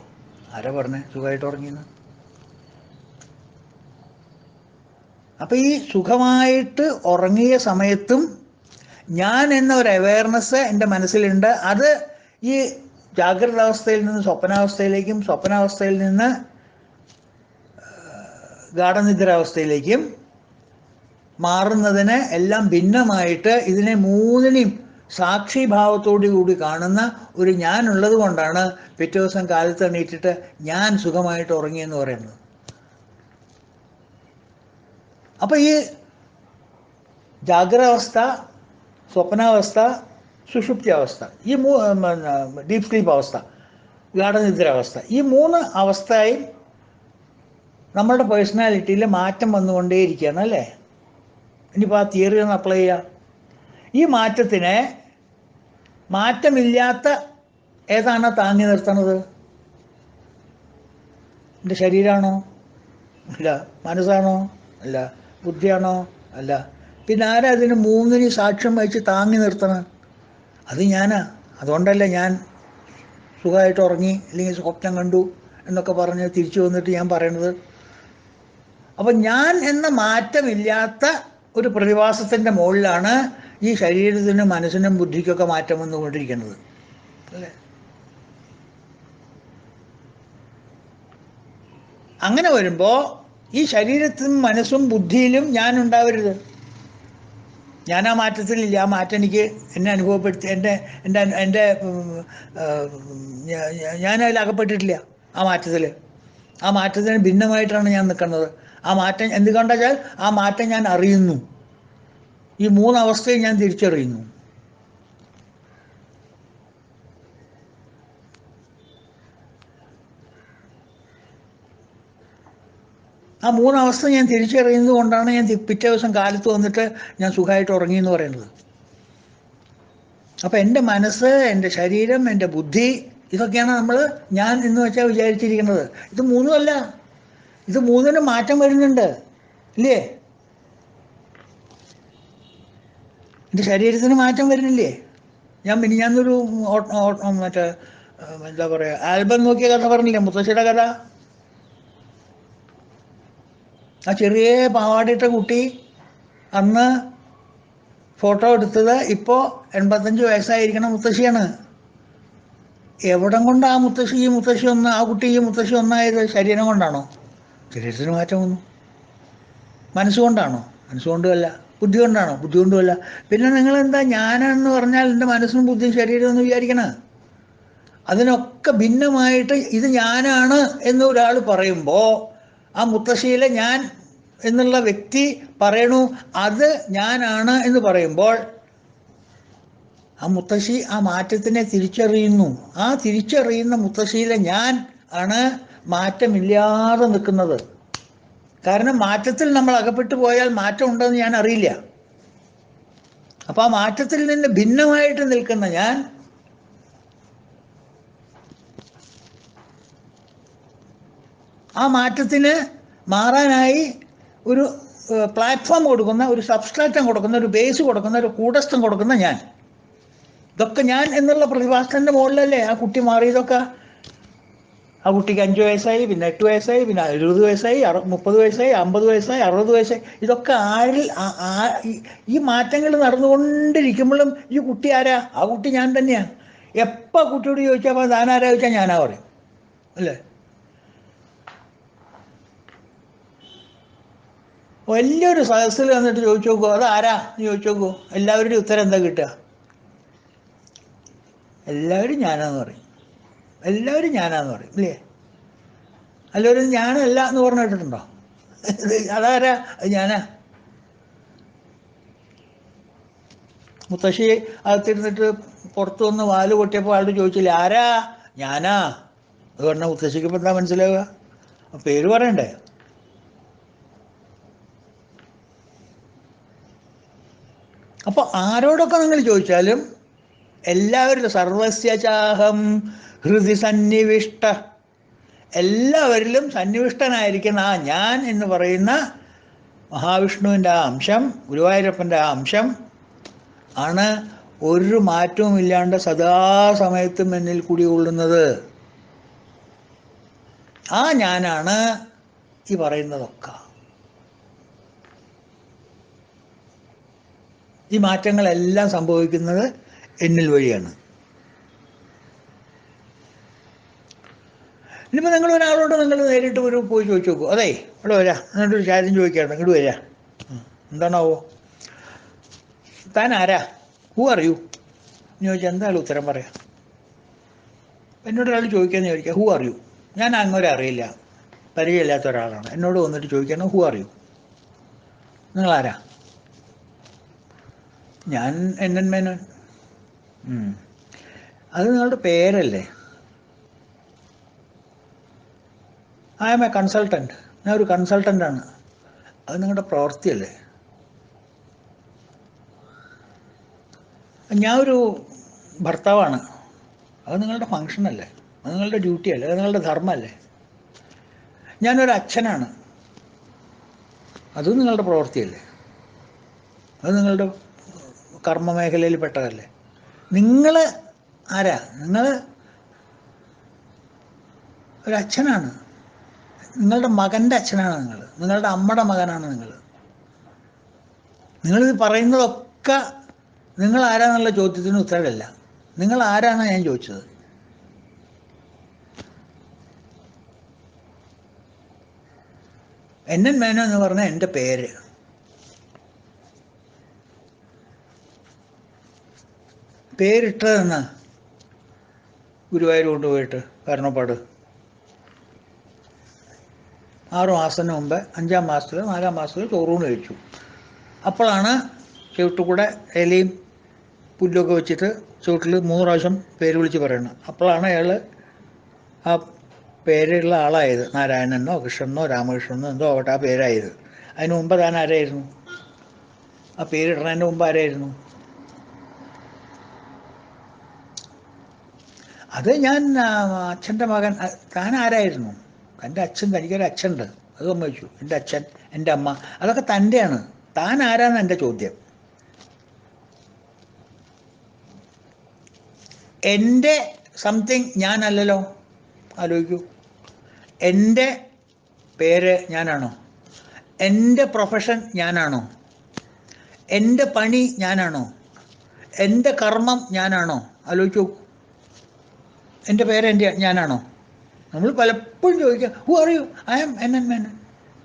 ആരാ പറഞ്ഞേ സുഖമായിട്ട് ഉറങ്ങിയെന്ന്? അപ്പം ഈ സുഖമായിട്ട് ഉറങ്ങിയ സമയത്തും ഞാൻ എന്ന ഒരു അവയർനെസ് എൻ്റെ മനസ്സിലുണ്ട്. അത് ഈ ജാഗ്രത അവസ്ഥയിൽ നിന്ന് സ്വപ്നാവസ്ഥയിലേക്കും, സ്വപ്നാവസ്ഥയിൽ നിന്ന് ഗാഠനിദ്രാവസ്ഥയിലേക്കും മാറുന്നതിന് എല്ലാം ഭിന്നമായിട്ട് ഇതിനെ മൂന്നിനെയും സാക്ഷിഭാവത്തോടു കൂടി കാണുന്ന ഒരു ഞാനുള്ളത് കൊണ്ടാണ് പിറ്റേ ദിവസം കാലത്ത് എണീറ്റിട്ട് ഞാൻ സുഖമായിട്ട് ഉറങ്ങിയെന്ന് പറയുന്നത്. അപ്പോൾ ഈ ജാഗ്രാവസ്ഥ, സ്വപ്നാവസ്ഥ, സുഷുപ്തി അവസ്ഥ, ഈ ഡീപ് സ്ലീപ്പ് അവസ്ഥ, ഗാഠനിദ്രാവസ്ഥ, ഈ 3 അവസ്ഥയും നമ്മളുടെ പേഴ്സണാലിറ്റിയിൽ മാറ്റം വന്നുകൊണ്ടേയിരിക്കുകയാണ് അല്ലേ? ഇനിയിപ്പോൾ ആ തിയറി ഒന്ന് അപ്ലൈ ചെയ്യാം. ഈ മാറ്റത്തിനെ മാറ്റമില്ലാത്ത ഏതാണ് താങ്ങി നിർത്തണത്? എൻ്റെ ശരീരമാണോ? അല്ല. മനസ്സാണോ? അല്ല. ബുദ്ധിയാണോ? അല്ല. പിന്നെ ആരാ അതിന് 3 സാക്ഷ്യം വഹിച്ച് താങ്ങി നിർത്തണം? അത് ഞാനാ. അതുകൊണ്ടല്ലേ ഞാൻ സുഖമായിട്ട് ഉറങ്ങി, അല്ലെങ്കിൽ സ്വപ്നം കണ്ടു എന്നൊക്കെ പറഞ്ഞ് തിരിച്ചു വന്നിട്ട് ഞാൻ പറയണത്. അപ്പം ഞാൻ എന്ന മാറ്റമില്ലാത്ത ഒരു പ്രതിഭാസത്തിൻ്റെ മുകളിലാണ് ഈ ശരീരത്തിനും മനസ്സിനും ബുദ്ധിക്കൊക്കെ മാറ്റം വന്നുകൊണ്ടിരിക്കുന്നത് അല്ലേ? അങ്ങനെ വരുമ്പോൾ ഈ ശരീരത്തിനും മനസ്സും ബുദ്ധിയിലും ഞാൻ ഉണ്ടാവരുത്. ഞാൻ ആ മാറ്റത്തിലില്ല. ആ മാറ്റം എനിക്ക് എന്നെ അനുഭവപ്പെടുത്തി എൻ്റെ എൻ്റെ എൻ്റെ ഞാൻ അതിൽ അകപ്പെട്ടിട്ടില്ല. ആ മാറ്റത്തിൽ, ആ മാറ്റത്തിന് ഭിന്നമായിട്ടാണ് ഞാൻ നിൽക്കുന്നത്. ആ മാറ്റം എന്തുകൊണ്ടാ വെച്ചാൽ ആ മാറ്റം ഞാൻ അറിയുന്നു. ഈ മൂന്നവസ്ഥയും ഞാൻ തിരിച്ചറിയുന്നു. ആ മൂന്നവസ്ഥ ഞാൻ തിരിച്ചറിയുന്നത് കൊണ്ടാണ് ഞാൻ പിറ്റേ ദിവസം കാലത്ത് വന്നിട്ട് ഞാൻ സുഖമായിട്ട് ഉറങ്ങി എന്ന് പറയുന്നത്. അപ്പം എൻ്റെ മനസ്സ്, എൻ്റെ ശരീരം, എൻ്റെ ബുദ്ധി, ഇതൊക്കെയാണ് നമ്മൾ ഞാൻ എന്ന് വെച്ചാൽ വിചാരിച്ചിരിക്കുന്നത്. ഇത് മൂന്നുമല്ല, ഇത് മൂന്നിനും മാറ്റം വരുന്നുണ്ട് ഇല്ലേ? എൻ്റെ ശരീരത്തിന് മാറ്റം വരുന്നില്ലേ? ഞാൻ മിനിഞ്ഞാന്നൊരു മറ്റേ എന്താ പറയുക, ആൽബം നോക്കിയ കഥ പറഞ്ഞില്ലേ, മുത്തശ്ശിയുടെ കഥ. ആ ചെറിയ പാവാടിയിട്ട കുട്ടി അന്ന് ഫോട്ടോ എടുത്തത് ഇപ്പോൾ 85 വയസ്സായിരിക്കണ മുത്തശ്ശിയാണ്. എവിടം കൊണ്ട് ആ മുത്തശ്ശി ഈ മുത്തശ്ശി ഒന്ന്, ആ കുട്ടി ഈ മുത്തശ്ശി ഒന്നായത് ശരീരം കൊണ്ടാണോ? ശരീരത്തിന് മാറ്റം വന്നു. മനസ്സുകൊണ്ടാണോ? മനസ്സുകൊണ്ടുമല്ല. ബുദ്ധി കൊണ്ടാണോ? ബുദ്ധി കൊണ്ടുമല്ല. പിന്നെ നിങ്ങളെന്താ ഞാനെന്ന് പറഞ്ഞാൽ എൻ്റെ മനസ്സും ബുദ്ധിയും ശരീരം എന്ന് വിചാരിക്കണ? അതിനൊക്കെ ഭിന്നമായിട്ട് ഇത് ഞാനാണ് എന്ന് ഒരാൾ പറയുമ്പോൾ, ആ മുത്തശ്ശിയിലെ ഞാൻ എന്നുള്ള വ്യക്തി പറയണു അത് ഞാനാണ് എന്ന് പറയുമ്പോൾ, ആ മുത്തശ്ശി ആ മാറ്റത്തിനെ തിരിച്ചറിയുന്നു. ആ തിരിച്ചറിയുന്ന മുത്തശ്ശിയിലെ ഞാൻ ആണ് മാറ്റമില്ലാതെ നിൽക്കുന്നത്. കാരണം മാറ്റത്തിൽ നമ്മൾ അകപ്പെട്ടു പോയാൽ മാറ്റം ഉണ്ടെന്ന് ഞാൻ അറിയില്ല. അപ്പം ആ മാറ്റത്തിൽ നിന്ന് ഭിന്നമായിട്ട് നിൽക്കുന്ന ഞാൻ ആ മാറ്റത്തിന് മാറാനായി ഒരു പ്ലാറ്റ്ഫോം കൊടുക്കുന്ന, ഒരു സബ്സ്ട്രാറ്റം കൊടുക്കുന്ന, ഒരു ബേസ് കൊടുക്കുന്ന, ഒരു കൂടസ്ഥം കൊടുക്കുന്ന ഞാൻ. ഇതൊക്കെ ഞാൻ എന്നുള്ള പ്രതിഭാസത്തിൻ്റെ മുകളിലല്ലേ ആ കുട്ടി മാറിയതൊക്കെ. ആ കുട്ടിക്ക് 5 വയസ്സായി, പിന്നെ 8 വയസ്സായി, പിന്നെ 20 വയസ്സായി, 30 വയസ്സായി, 50 വയസ്സായി, 60 വയസ്സായി. ഇതൊക്കെ ആരിൽ ഈ മാറ്റങ്ങൾ നടന്നുകൊണ്ടിരിക്കുമ്പോഴും ഈ കുട്ടി ആരാ? ആ കുട്ടി ഞാൻ തന്നെയാണ്. എപ്പോൾ കുട്ടിയോട് ചോദിച്ചാൽ താനാരാ ചോദിച്ചാൽ ഞാനാ പറയും അല്ലേ? വലിയൊരു സദസ്സിൽ വന്നിട്ട് ചോദിച്ചു നോക്കൂ അതാരാ എന്ന് ചോദിച്ചു നോക്കൂ, എല്ലാവരുടെയും ഉത്തരം എന്താ കിട്ടുക? എല്ലാവരും ഞാനാന്ന് പറയും. എല്ലാവരും ഞാനാന്ന് പറയും ഇല്ലേ? എല്ലാവരും ഞാനല്ല എന്ന് പറഞ്ഞു കേട്ടിട്ടുണ്ടോ? അതാരാ? അത് ഞാനാ. മുത്തശ്ശി അകത്തിരുന്നിട്ട് പുറത്തു വന്ന് വാല് പൊട്ടിയപ്പോൾ ആളോട് ചോദിച്ചില്ല ആരാ? ഞാനാ. അത് പറഞ്ഞാൽ മുത്തശ്ശിക്ക് ഇപ്പം എന്താ മനസ്സിലാവുക? പേര് പറയണ്ടേ? അപ്പോൾ ആരോടൊക്കെ നിങ്ങൾ ചോദിച്ചാലും എല്ലാവരിലും സർവസ്യചാഹം ഹൃദി സന്നിവിഷ്ട, എല്ലാവരിലും സന്നിവിഷ്ടനായിരിക്കുന്ന ആ ഞാൻ എന്ന് പറയുന്ന മഹാവിഷ്ണുവിൻ്റെ ആ അംശം, ഗുരുവായൂരപ്പൻ്റെ ആ അംശം ആണ് ഒരു മാറ്റവും ഇല്ലാണ്ട് സദാസമയത്തും എന്നിൽ കുടികൊള്ളുന്നത്. ആ ഞാനാണ് ഈ പറയുന്നതൊക്കെ. ഈ മാറ്റങ്ങളെല്ലാം സംഭവിക്കുന്നത് എന്നിൽ വഴിയാണ്. ഇനിയിപ്പോൾ നിങ്ങൾ ഒരാളോട് നിങ്ങൾ നേരിട്ട് ഒരു പോയി ചോദിച്ചു നോക്കൂ, അതെ ഇവിടെ വരാം എന്നിട്ടൊരു കാര്യം ചോദിക്കാറുണ്ട്, ഇങ്ങോട്ട് വരാം, എന്താണാവോ താൻ ആരാ, ഹൂ അറിയൂ എന്ന് ചോദിച്ചാൽ എന്തായാലും ഉത്തരം പറയാം. എന്നോടൊരാൾ ചോദിക്കാമെന്ന് ചോദിക്കുക ഹൂ അറിയൂ, ഞാൻ അങ്ങനെ അറിയില്ല, പരിചയമില്ലാത്ത ഒരാളാണ്, എന്നോട് വന്നിട്ട് ചോദിക്കണം ഹൂ അറിയൂ, നിങ്ങളാരാ? ഞാൻ എൻ മേനോൻ. അത് നിങ്ങളുടെ പേരല്ലേ? ഐ ആം എ കൺസൾട്ടൻറ്റ്, ഞാൻ ഒരു കൺസൾട്ടൻ്റാണ്. അത് നിങ്ങളുടെ പ്രവൃത്തിയല്ലേ? ഞാൻ ഒരു ഭർത്താവാണ്, അത് നിങ്ങളുടെ ഫങ്ഷനല്ലേ? അത് നിങ്ങളുടെ ഡ്യൂട്ടിയല്ലേ? അത് നിങ്ങളുടെ ധർമ്മമല്ലേ? ഞാനൊരു അച്ഛനാണ്, അതും നിങ്ങളുടെ പ്രവൃത്തിയല്ലേ? അത് നിങ്ങളുടെ കർമ്മമേഖലയിൽ പെട്ടതല്ലേ? നിങ്ങൾ ആരാ? നിങ്ങൾ ഒരു അച്ഛനാണ്, നിങ്ങളുടെ മകൻ്റെ അച്ഛനാണ് നിങ്ങൾ, നിങ്ങളുടെ അമ്മയുടെ മകനാണ് നിങ്ങൾ. നിങ്ങളിത് പറയുന്നതൊക്കെ നിങ്ങൾ ആരാന്നുള്ള ചോദ്യത്തിന് ഉത്തരവല്ല. നിങ്ങൾ ആരാണെന്ന് ഞാൻ ചോദിച്ചത്. എൻ മേനോൻ എന്ന് പറഞ്ഞാൽ എൻ്റെ പേര്. പേരിട്ടതെന്ന് ഗുരുവായൂർ കൊണ്ടുപോയിട്ട് കാരണപ്പാട് 6 മാസത്തിന് മുമ്പ് 5-ാം മാസത്തിൽ 4-ാം മാസത്തിൽ ചോറൂണ് കഴിച്ചു. അപ്പോഴാണ് ചുവട്ടുകൂടെ ഇലയും പുല്ലൊക്കെ വെച്ചിട്ട് ചുവട്ടിൽ 3 പ്രാവശ്യം പേര് വിളിച്ച് പറയണം. അപ്പോഴാണ് അയാൾ ആ പേരുള്ള ആളായത്. നാരായണനോ കൃഷ്ണനോ രാമകൃഷ്ണനോ എന്തോ ആവട്ടെ ആ പേരായത്. അതിന് മുമ്പ് താൻ ആരായിരുന്നു? ആ പേരിടുന്നതിന് മുമ്പ് ആരായിരുന്നു? അത് ഞാൻ അച്ഛൻ്റെ മകൻ. താൻ ആരായിരുന്നു? തൻ്റെ അച്ഛൻ, തനിക്കൊരു അച്ഛനുണ്ട്, അത് സമ്മതിച്ചു. എൻ്റെ അച്ഛൻ, എൻ്റെ അമ്മ, അതൊക്കെ തൻ്റെയാണ്. താൻ ആരാന്ന് എൻ്റെ ചോദ്യം. എൻ്റെ സംതിങ് ഞാനല്ലല്ലോ. ആലോചിക്കൂ. എൻ്റെ പേര് ഞാനാണോ? എൻ്റെ പ്രൊഫഷൻ ഞാനാണോ? എൻ്റെ പണി ഞാനാണോ? എൻ്റെ കർമ്മം ഞാനാണോ? ആലോചിച്ചു. എൻ്റെ പേര് ഞാനാണോ? നമ്മൾ പലപ്പോഴും ചോദിക്കുക, who are you? I am NN Menon,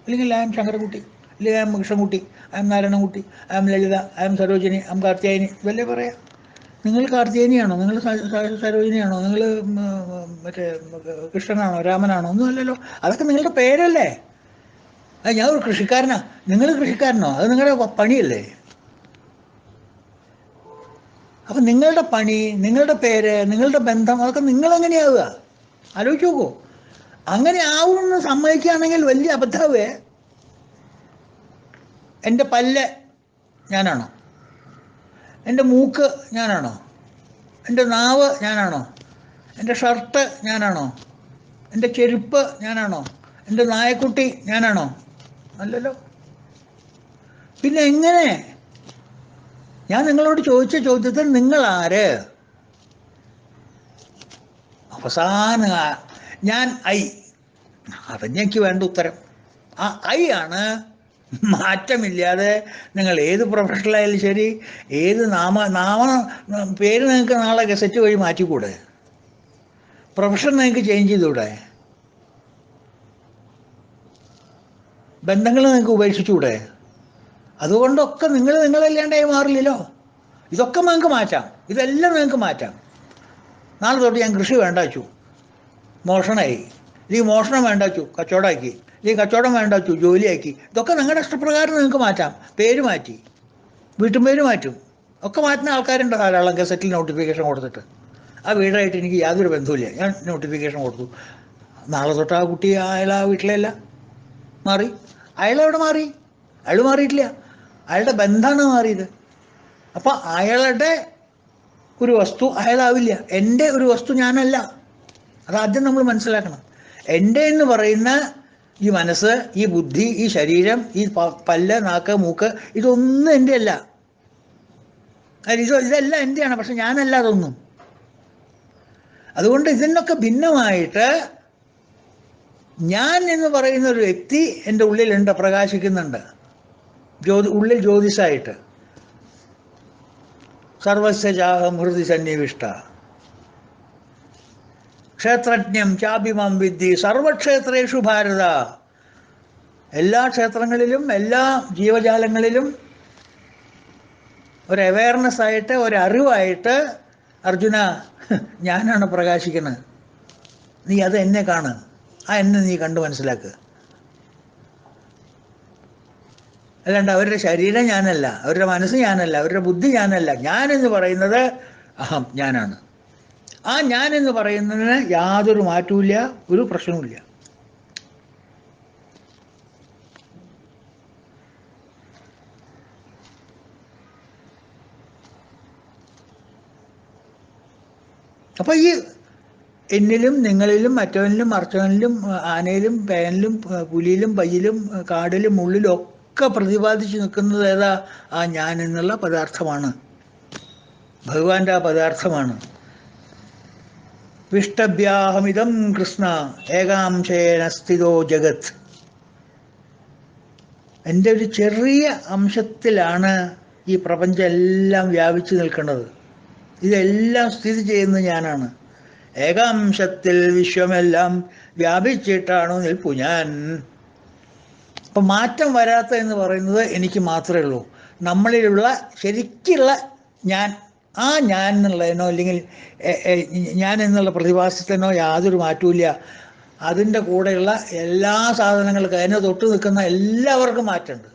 അല്ലെങ്കിൽ ഐ ആം ശങ്കരൻകുട്ടി, അല്ലെങ്കിൽ I am Krishnankutty, I am Narayanankutty, I am Lalitha, I am Sarojini, I am Karthiyayani. ഇതല്ലേ പറയാം. നിങ്ങൾ കാർത്തിയായനിയാണോ? നിങ്ങൾ സരോജിനിയാണോ? നിങ്ങൾ മറ്റേ കൃഷ്ണനാണോ രാമനാണോ? ഒന്നുമല്ലല്ലോ. അതൊക്കെ നിങ്ങളുടെ പേരല്ലേ. ഞാൻ ഒരു കൃഷിക്കാരനാ. നിങ്ങൾ കൃഷിക്കാരനോ? അത് നിങ്ങളുടെ പണിയല്ലേ. അപ്പം നിങ്ങളുടെ പണി, നിങ്ങളുടെ പേര്, നിങ്ങളുടെ ബന്ധം, അതൊക്കെ നിങ്ങളെങ്ങനെയാവുക? ആലോചിച്ച് നോക്കൂ. അങ്ങനെ ആവുമെന്ന് സമ്മതിക്കുകയാണെങ്കിൽ വലിയ അബദ്ധമേ. എൻ്റെ പല്ല് ഞാനാണോ? എൻ്റെ മൂക്ക് ഞാനാണോ? എൻ്റെ നാവ് ഞാനാണോ? എൻ്റെ ഷർട്ട് ഞാനാണോ? എൻ്റെ ചെരുപ്പ് ഞാനാണോ? എൻ്റെ നായക്കുട്ടി ഞാനാണോ? അല്ലല്ലോ. പിന്നെ എങ്ങനെ? ഞാൻ നിങ്ങളോട് ചോദിച്ച ചോദ്യത്തിൽ നിങ്ങളാര്? അവസാന ഞാൻ ഐ. അതന്നെനിക്ക് വേണ്ട ഉത്തരം. ആ ഐ ആണ് മാറ്റമില്ലാതെ. നിങ്ങൾ ഏത് പ്രൊഫഷണലായാലും ശരി, ഏത് പേര് നിങ്ങൾക്ക് നാളെ ഗസറ്റ് വഴി മാറ്റിക്കൂടെ? പ്രൊഫഷൻ നിങ്ങൾക്ക് ചേഞ്ച് ചെയ്തുകൂടെ? ബന്ധങ്ങൾ നിങ്ങൾക്ക് ഉപേക്ഷിച്ചുകൂടെ? അതുകൊണ്ടൊക്കെ നിങ്ങളല്ലാണ്ടായി മാറില്ലല്ലോ. ഇതൊക്കെ നിങ്ങൾക്ക് മാറ്റാം. ഇതെല്ലാം നിങ്ങൾക്ക് മാറ്റാം. നാളെ തൊട്ട് ഞാൻ കൃഷി വേണ്ട വെച്ചു, മോഷണമായി. അല്ലെങ്കിൽ മോഷണം വേണ്ട വെച്ചു, കച്ചവടമാക്കി. അല്ലെങ്കിൽ കച്ചവടം വേണ്ട വെച്ചു, ജോലിയാക്കി. ഇതൊക്കെ നിങ്ങളുടെ ഇഷ്ടപ്രകാരം നിങ്ങൾക്ക് മാറ്റാം. പേര് മാറ്റി, വീട്ടുപേര് മാറ്റും. ഒക്കെ മാറ്റുന്ന ആൾക്കാരുണ്ട് ധാരാളം. ഗസറ്റിൽ നോട്ടിഫിക്കേഷൻ കൊടുത്തിട്ട് ആ വീടായിട്ട് എനിക്ക് യാതൊരു ബന്ധവുമില്ല, ഞാൻ നോട്ടിഫിക്കേഷൻ കൊടുത്തു. നാളെ തൊട്ട് ആ കുട്ടി അയാൾ ആ വീട്ടിലല്ല, മാറി. അയാളെവിടെ മാറി? അയാൾ മാറിയിട്ടില്ല. അയാളുടെ ബന്ധമാണ് മാറിയത്. അപ്പം അയാളുടെ ഒരു വസ്തു അയാളാവില്ല. എൻ്റെ ഒരു വസ്തു ഞാനല്ല. അതാദ്യം നമ്മൾ മനസ്സിലാക്കണം. എൻ്റെ എന്ന് പറയുന്ന ഈ മനസ്സ്, ഈ ബുദ്ധി, ഈ ശരീരം, ഈ പല്ല്, നാക്ക്, മൂക്ക്, ഇതൊന്നും എൻ്റെ അല്ല. ഇതെല്ലാം എൻ്റെയാണ്, പക്ഷെ ഞാനല്ല അതൊന്നും. അതുകൊണ്ട് ഇതിനൊക്കെ ഭിന്നമായിട്ട് ഞാൻ എന്ന് പറയുന്ന ഒരു വ്യക്തി എൻ്റെ ഉള്ളിലുണ്ട്, പ്രകാശിക്കുന്നുണ്ട്. ഉള്ളിൽ ജ്യോതിഷായിട്ട്. സർവസ്യജാഹം ഹൃദി സന്നിവിഷ്ട ക്ഷേത്രജ്ഞം ചാഭിമം വിദ്ധി സർവക്ഷേത്രേഷു ഭാരത. എല്ലാ ക്ഷേത്രങ്ങളിലും എല്ലാ ജീവജാലങ്ങളിലും ഒരു അവയർനെസ് ആയിട്ട്, ഒരറിവായിട്ട്, അർജുന ഞാനാണ് പ്രകാശിക്കുന്നത്, നീ അത് എന്നെ കാണ്, ആ എന്നെ നീ കണ്ടു മനസ്സിലാക്കുക. അല്ലാണ്ട് അവരുടെ ശരീരം ഞാനല്ല, അവരുടെ മനസ്സ് ഞാനല്ല, അവരുടെ ബുദ്ധി ഞാനല്ല. ഞാനെന്ന് പറയുന്നത് അഹം, ഞാനാണ്. ആ ഞാനെന്ന് പറയുന്നതിന് യാതൊരു മാറ്റവുമില്ല, ഒരു പ്രശ്നവുമില്ല. അപ്പം ഈ എന്നിലും നിങ്ങളിലും മറ്റവനിലും മറിച്ചവനിലും ആനയിലും പേനിലും പുലിയിലും പയ്യിലും കാടിലും മുള്ളിലും ഒക്കെ പ്രതിപാദിച്ച് നിൽക്കുന്നത് ഏതാ? ആ ഞാൻ എന്നുള്ള പദാർത്ഥമാണ്. ഭഗവാന്റെ ആ പദാർത്ഥമാണ്. വിഷ്ടഭ്യാഹമിതം കൃഷ്ണ ഏകാംശേന സ്ഥിതോ ജഗത്. എൻ്റെ ഒരു ചെറിയ അംശത്തിലാണ് ഈ പ്രപഞ്ചം എല്ലാം വ്യാപിച്ചു നിൽക്കുന്നത്. ഇതെല്ലാം സ്ഥിതി ചെയ്യുന്നത് ഞാനാണ്. ഏകാംശത്തിൽ വിശ്വമെല്ലാം വ്യാപിച്ചിട്ടാണ് നിൽപ്പു ഞാൻ. അപ്പം മാറ്റം വരാത്ത എന്ന് പറയുന്നത് എനിക്ക് മാത്രമേ ഉള്ളൂ. നമ്മളിലുള്ള ശരിക്കുള്ള ഞാൻ ആ ഞാൻ എന്നുള്ളതിനോ അല്ലെങ്കിൽ ഞാൻ എന്നുള്ള പ്രതിഭാസത്തിനോ യാതൊരു മാറ്റമില്ല. അതിൻ്റെ കൂടെയുള്ള എല്ലാ സാധനങ്ങൾക്കും അതിനെ തൊട്ട് നിൽക്കുന്ന എല്ലാവർക്കും മാറ്റമുണ്ട്.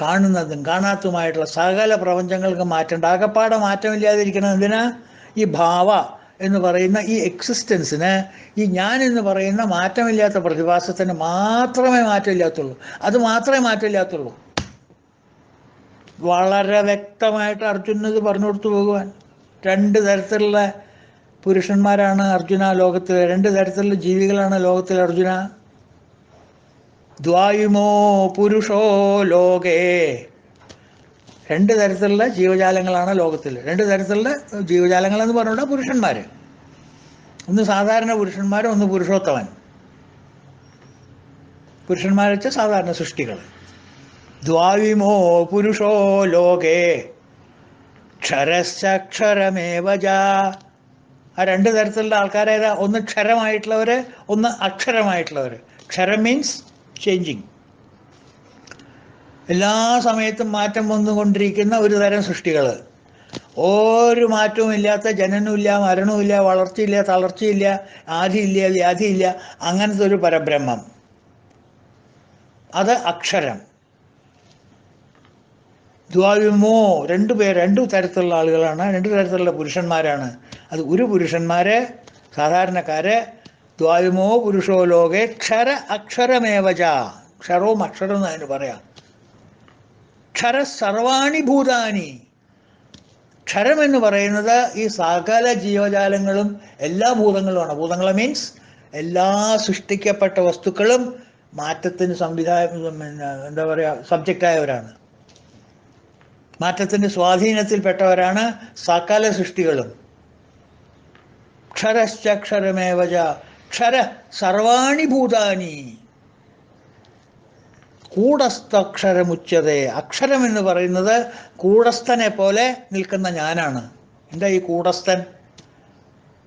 കാണുന്നതും കാണാത്തതുമായിട്ടുള്ള സകല പ്രപഞ്ചങ്ങൾക്ക് മാറ്റമുണ്ട്. ആകപ്പാടെ മാറ്റമില്ലാതിരിക്കണം എന്തിനാ? ഈ ഭാവ എന്ന് പറയുന്ന ഈ എക്സിസ്റ്റൻസിന്, ഈ ഞാൻ എന്ന് പറയുന്ന മാറ്റമില്ലാത്ത പ്രതിഭാസത്തിന് മാത്രമേ മാറ്റമില്ലാത്തുള്ളൂ. അത് മാത്രമേ മാറ്റമില്ലാത്തുള്ളൂ. വളരെ വ്യക്തമായിട്ട് അർജുനന് ഇത് പറഞ്ഞു കൊടുത്തു ഭഗവാൻ. 2 തരത്തിലുള്ള പുരുഷന്മാരാണ് അർജുന ലോകത്തിൽ, 2 തരത്തിലുള്ള ജീവികളാണ് ലോകത്തിൽ അർജുന. ദ്വായുമോ പുരുഷോ ലോകേ, 2 തരത്തിലുള്ള ജീവജാലങ്ങളാണ് ലോകത്തിൽ. 2 തരത്തിലുള്ള ജീവജാലങ്ങളെന്ന് പറഞ്ഞാൽ പുരുഷന്മാർ. ഒന്ന് സാധാരണ പുരുഷന്മാർ, ഒന്ന് പുരുഷോത്തമൻ. പുരുഷന്മാരെ വെച്ചാൽ സാധാരണ സൃഷ്ടികൾ. ദ്വാവിമോ പുരുഷോ ലോകേ ക്ഷരശ്ചക്ഷരമേവജ. ആ 2 തരത്തിലുള്ള ആൾക്കാരേതാ? ഒന്ന് ക്ഷരമായിട്ടുള്ളവർ, ഒന്ന് അക്ഷരമായിട്ടുള്ളവർ. ക്ഷരം മീൻസ് ചേഞ്ചിങ്, എല്ലാ സമയത്തും മാറ്റം വന്നുകൊണ്ടിരിക്കുന്ന ഒരു തരം സൃഷ്ടികൾ. ഒരു മാറ്റവും ഇല്ലാത്ത, ജനനമില്ല, മരണമില്ല, വളർച്ചയില്ല, തളർച്ചയില്ല, ആദിയില്ല, വ്യാധിയില്ല, അങ്ങനത്തെ ഒരു പരബ്രഹ്മം. അത് അക്ഷരം. ദ്വാവിമോ 2 പേർ, 2 തരത്തിലുള്ള ആളുകളാണ്, 2 തരത്തിലുള്ള പുരുഷന്മാരാണ്. അത് ഒരു പുരുഷന്മാര്, സാധാരണക്കാര്. ദ്വാവിമോ പുരുഷോ ലോകെ ക്ഷര അക്ഷരമേവച. ക്ഷരവും അക്ഷരവും എന്ന് അതിന് പറയാം. ക്ഷര സർവാണി ഭൂതാനി. ക്ഷരം എന്ന് പറയുന്നത് ഈ സകല ജീവജാലങ്ങളും എല്ലാ ഭൂതങ്ങളുമാണ്. ഭൂതങ്ങൾ മീൻസ് എല്ലാ സൃഷ്ടിക്കപ്പെട്ട വസ്തുക്കളും മാറ്റത്തിന് എന്താ പറയുക, സബ്ജക്റ്റായവരാണ്. മാറ്റത്തിൻ്റെ സ്വാധീനത്തിൽപ്പെട്ടവരാണ് സകല സൃഷ്ടികളും. ക്ഷരശ്ചക്ഷരമേവച ക്ഷര സർവാണി ഭൂതാനി. കൂടസ്ഥക്ഷരമുച്ചതേ. അക്ഷരം എന്ന് പറയുന്നത് കൂടസ്ഥനെ പോലെ നിൽക്കുന്ന ഞാനാണ്. എന്താ ഈ കൂടസ്ഥൻ?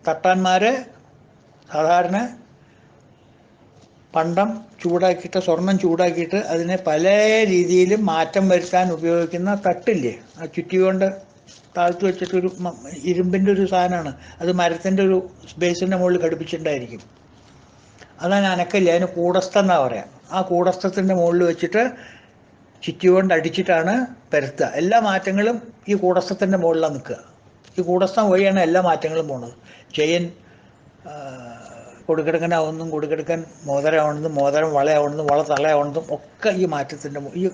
തട്ടാന്മാർ സാധാരണ പണ്ടം ചൂടാക്കിയിട്ട്, സ്വർണം ചൂടാക്കിയിട്ട് അതിനെ പല രീതിയിലും മാറ്റം വരുത്താൻ ഉപയോഗിക്കുന്ന തട്ടില്ലേ, ആ ചുറ്റി കൊണ്ട് താഴ്ത്തു വെച്ചിട്ടൊരു ഇരുമ്പിൻ്റെ ഒരു സാധനമാണ്. അത് മരത്തിൻ്റെ ഒരു ബേസിൻ്റെ മുകളിൽ ഘടിപ്പിച്ചിട്ടുണ്ടായിരിക്കും. അതാണ് അനക്കില്ല, അതിന് കൂടസ്ഥ എന്നാ പറയാം. ആ കൂടസ്ഥത്തിൻ്റെ മുകളിൽ വെച്ചിട്ട് ചുറ്റി കൊണ്ട് അടിച്ചിട്ടാണ് പരത്തുക. എല്ലാ മാറ്റങ്ങളും ഈ കൂടസ്ഥത്തിൻ്റെ മുകളിലാണ് നിൽക്കുക. ഈ കൂടസ്ഥം വഴിയാണ് എല്ലാ മാറ്റങ്ങളും പോകുന്നത്. ചെയിൻ കൊടുക്കെടുക്കനാവുന്നതും, കൊടുക്കെടുക്കാൻ മോതിരമാവുന്നതും, മോതിരം വളയാവുന്നതും, വള തളയാവുന്നതും ഒക്കെ ഈ മാറ്റത്തിൻ്റെ, ഈ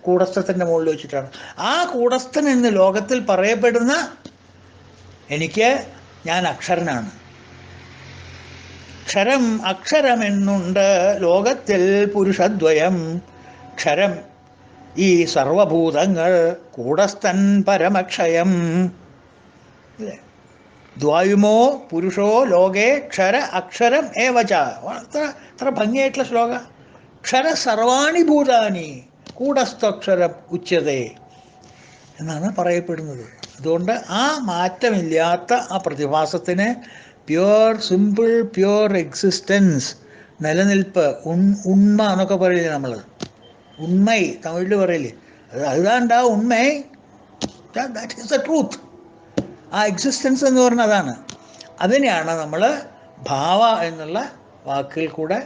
കൂടസ്ഥത്തിൻ്റെ മുകളിൽ വെച്ചിട്ടാണ്. ആ കൂടസ്ഥൻ എന്ന് ലോകത്തിൽ പറയപ്പെടുന്ന ഞാൻ അക്ഷരനാണ്. ക്ഷരം അക്ഷരമെന്നുണ്ട് ലോകത്തിൽ പുരുഷദ്വയം. ക്ഷരം ഈ സർവഭൂതങ്ങൾ, കൂടസ്ഥൻ പരമക്ഷയം. ദ്വായുമോ പുരുഷോ ലോകേ ക്ഷര അക്ഷരം ഏവച. അത്ര ഭംഗിയായിട്ടുള്ള ശ്ലോക. ക്ഷര സർവാണി ഭൂതാനി കൂടസ്ഥക്ഷരം ഉച്ചതേ എന്നാണ് പറയപ്പെടുന്നത്. അതുകൊണ്ട് ആ മാറ്റമില്ലാത്ത ആ പ്രതിഭാസത്തിന് പ്യുവർ, സിമ്പിൾ, പ്യുവർ എക്സിസ്റ്റൻസ്, നിലനിൽപ്പ്, ഉണ്മ എന്നൊക്കെ പറയില്ലേ നമ്മൾ. ഉണ്മൈ തമിഴിൽ പറയില്ലേ, അതുതാണ്ടാ ഉണ്മൈ. That is the truth. ആ എക്സിസ്റ്റൻസ് എന്ന് പറഞ്ഞാൽ അതാണ്. അതിനെയാണ് നമ്മൾ ഭാവ എന്നുള്ള വാക്കിൽ കൂടെ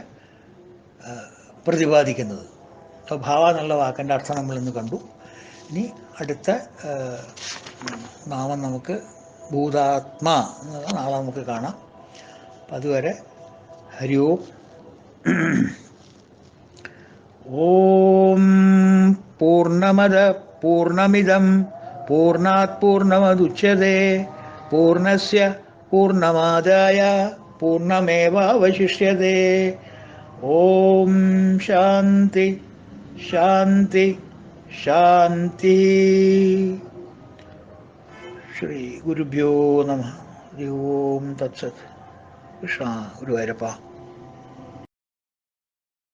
പ്രതിപാദിക്കുന്നത്. അപ്പോൾ ഭാവ എന്നുള്ള വാക്കിൻ്റെ അർത്ഥം നമ്മളിന്ന് കണ്ടു. ഇനി അടുത്ത നാമം നമുക്ക് ഭൂതാത്മാ എന്നുള്ള നാളെ നമുക്ക് കാണാം. അപ്പം അതുവരെ ഹരി ഓം. ഓം പൂർണ്ണമദ പൂർണ്ണമിദം പൂർണ്ണാത് പൂർണ്ണമദുച്യതേ പൂർണ്ണസ്യ പൂർണ്ണമാദായ പൂർണ്ണമേവാവശിഷ്യതേ. ഓം ശാന്തി ശാന്തി ശാന്തി. ശ്രീ ഗുരുഭ്യോ നമഃ. ഹരി ഓം തത്സത്. കൃഷ്ണ ഗുരുവായൂരപ്പ.